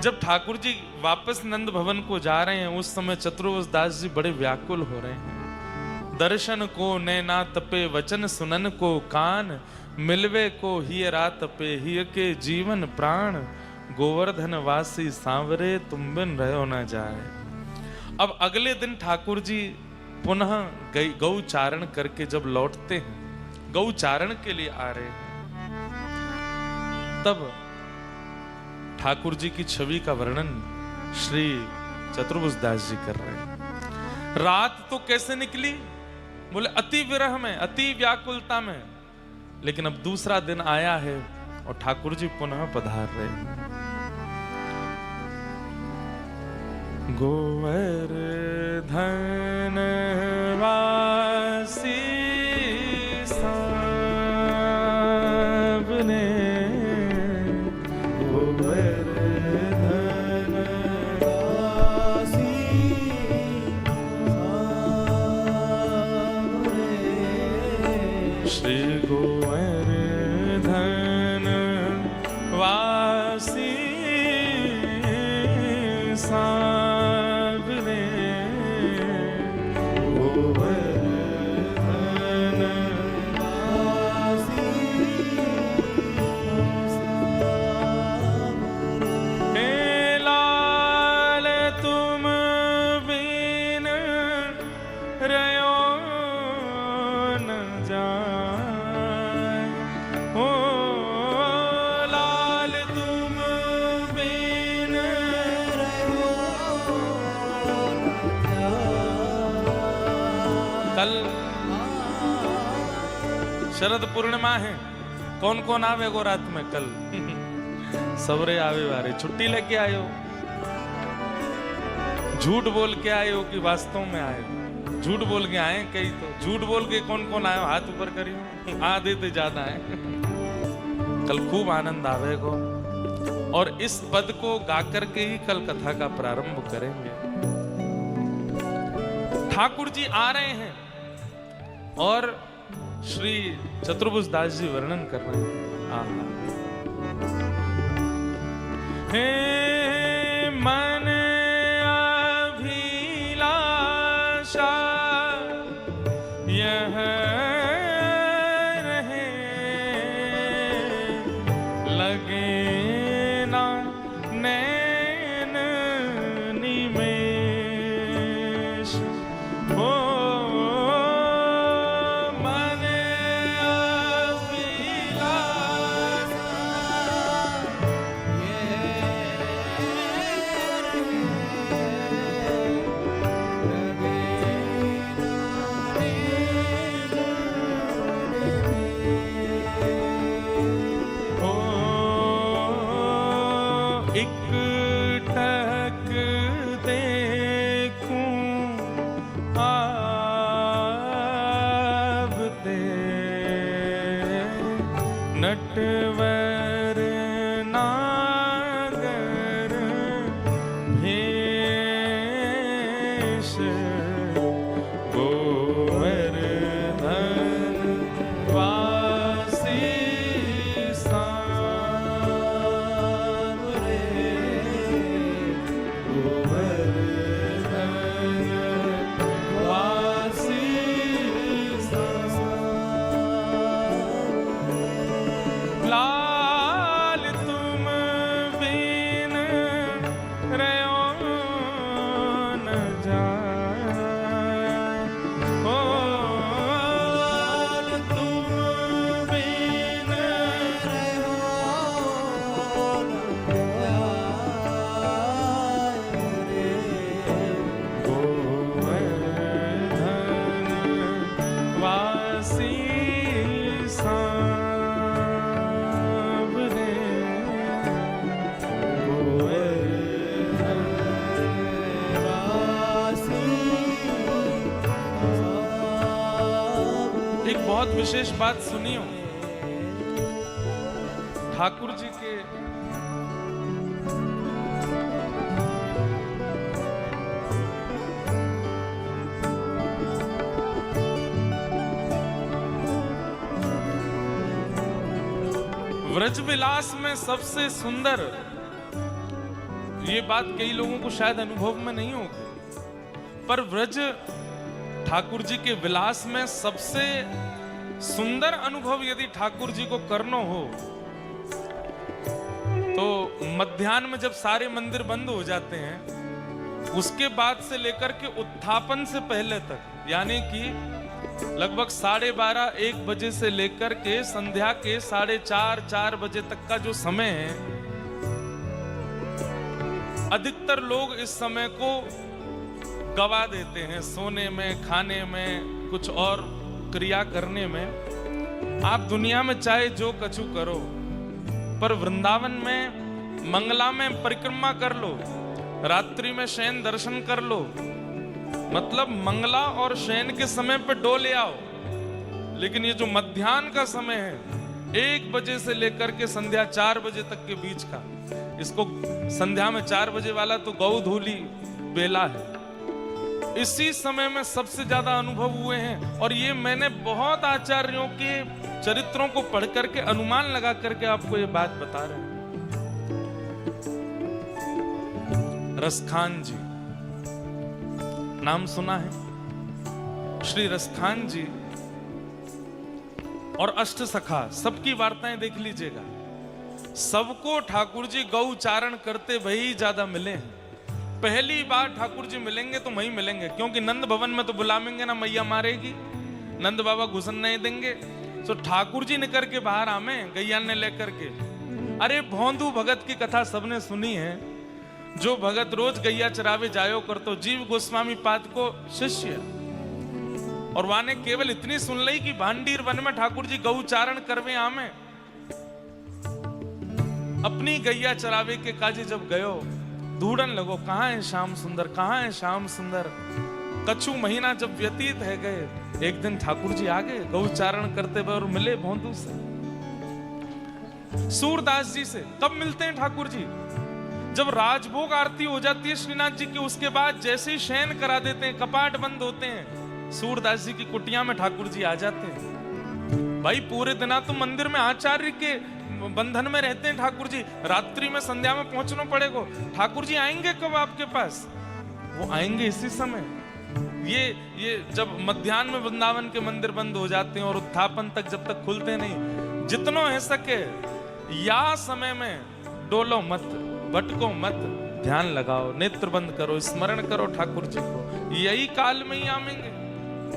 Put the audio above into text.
जब ठाकुर जी वापस नंद भवन को जा रहे हैं उस समय चतुर्वेश दास जी बड़े व्याकुल हो रहे हैं। दर्शन को नैना तपे वचन सुनन को कान, मिलवे को हिय रात तपे हिय के जीवन प्राण, गोवर्धन वासी सांवरे तुम बिन रहो न जाए। अब अगले दिन ठाकुर जी पुनः गौचारण करके जब लौटते हैं, गौचारण के लिए आ रहे हैं, तब ठाकुर जी की छवि का वर्णन श्री चतुर्भुज दास जी कर रहे हैं। रात तो कैसे निकली, बोले अति विरह में, अति व्याकुलता में, लेकिन अब दूसरा दिन आया है और ठाकुर जी पुनः पधार रहे हैं। गोवर्धन वासी साबने, गोवर्धन वासी साबने, श्री गोवर्धन वासी साबने, गोवर्धन वासी साबने, हे लाल तुम बिन रहो न जाए, ओ लाल तुम बिन रहो न जाए। कल शरद पूर्णिमा है, कौन कौन आवे गो रात में कल? सबरे आवे वारे, छुट्टी लेके आए हो, झूठ बोल के आए हो कि वास्तव में आए हो? झूठ बोल के आए कई, तो झूठ बोल के कौन कौन आए हो? हाथ ऊपर करियो, आधे तो ज्यादा है। कल खूब आनंद आवेगो और इस पद को गाकर के ही कल कथा का प्रारंभ करेंगे। ठाकुर जी आ रहे हैं और श्री चतुर्भुज दास जी वर्णन कर रहे हैं। आहा, हे मन अभिलाषा यह रहे, लगे ना नैन निमेष, हो मन अभिलाषा ये टक देखूं आवते, नटवर नागर भेष, गोवर्धन वासी सांवरे, गोवर्धन वासी सांवरे, लाल तुम बिन रहो न जाए, ओ लाल तुम बिन रहो न जाए, गोवर्धन वासी सांवरे, गोवर्धन वासी सांवरे। एक बहुत विशेष बात सुनियो, ठाकुर जी के व्रज विलास में सबसे सुंदर ये बात कई लोगों को शायद अनुभव में नहीं होगी, पर व्रज ठाकुर जी के विलास में सबसे सुंदर अनुभव यदि ठाकुर जी को करना हो तो मध्याह्न में जब सारे मंदिर बंद हो जाते हैं, उसके बाद से लेकर के उत्थापन से पहले तक, यानी कि लगभग 12:30-1 बजे से लेकर के संध्या के 4:30-4 बजे तक का जो समय है, अधिकतर लोग इस समय को गवा देते हैं सोने में, खाने में, कुछ और क्रिया करने में। आप दुनिया में चाहे जो कछु करो, पर वृंदावन में मंगला में परिक्रमा कर लो, रात्रि में शयन दर्शन कर लो, मतलब मंगला और शयन के समय पे डोले आओ। लेकिन ये जो मध्याह्न का समय है, 1 बजे से लेकर के संध्या 4 बजे तक के बीच का, इसको संध्या में 4 बजे वाला तो गौधूली बेला है, इसी समय में सबसे ज्यादा अनुभव हुए हैं। और ये मैंने बहुत आचार्यों के चरित्रों को पढ़ करके अनुमान लगा करके आपको ये बात बता रहे हैं। रसखान जी नाम सुना है? श्री रसखान जी और अष्ट सखा सबकी वार्ताएं देख लीजिएगा। सबको ठाकुर जी गौचारण करते वही ज्यादा मिले हैं। पहली बार ठाकुर जी मिलेंगे तो वहीं मिलेंगे, क्योंकि नंद भवन में तो बुलावेंगे ना, मैया मारेगी, नंद बाबा घुसन नहीं देंगे। तो ठाकुर जी निकल के बाहर आमे गैया ने लेकर के। अरे भोंदू भगत की कथा सबने सुनी है, जो भगत रोज गैया चरावे जायो करतो, जीव गोस्वामी पाद को शिष्य। और वाने केवल इतनी सुन ली कि भांडीर वन में ठाकुर जी गौचारण करवे आमे। अपनी गैया चरावे के काजे जब गयो, ढूंढन लगो कहाँ है श्याम सुंदर, कहाँ है श्याम सुंदर। कछु महीना जब व्यतीत है गए, एक दिन ठाकुर जी आ गए गौचारण करते हुए और मिले भोंदू से, सूरदास जी से। कब मिलते हैं ठाकुर जी? जब राजभोग आरती हो जाती है श्रीनाथ जी की, उसके बाद जैसे ही शयन करा देते हैं, कपाट बंद होते हैं, सूरदास जी की कुटिया में ठाकुर जी आ जाते हैं। भाई पूरे दिना तो मंदिर में आचार्य के बंधन में रहते हैं ठाकुर जी, रात्रि में संध्या में पहुंचना पड़ेगा। ठाकुर जी आएंगे कब आपके पास? वो आएंगे इसी समय। ये जब मध्याह्न में वृंदावन के मंदिर बंद हो जाते हैं और उत्थापन तक जब तक खुलते नहीं, जितना है सके या समय में डोलो मत, भटको मत, ध्यान लगाओ, नेत्र बंद करो, स्मरण करो ठाकुर जी को। यही काल में ही आएंगे।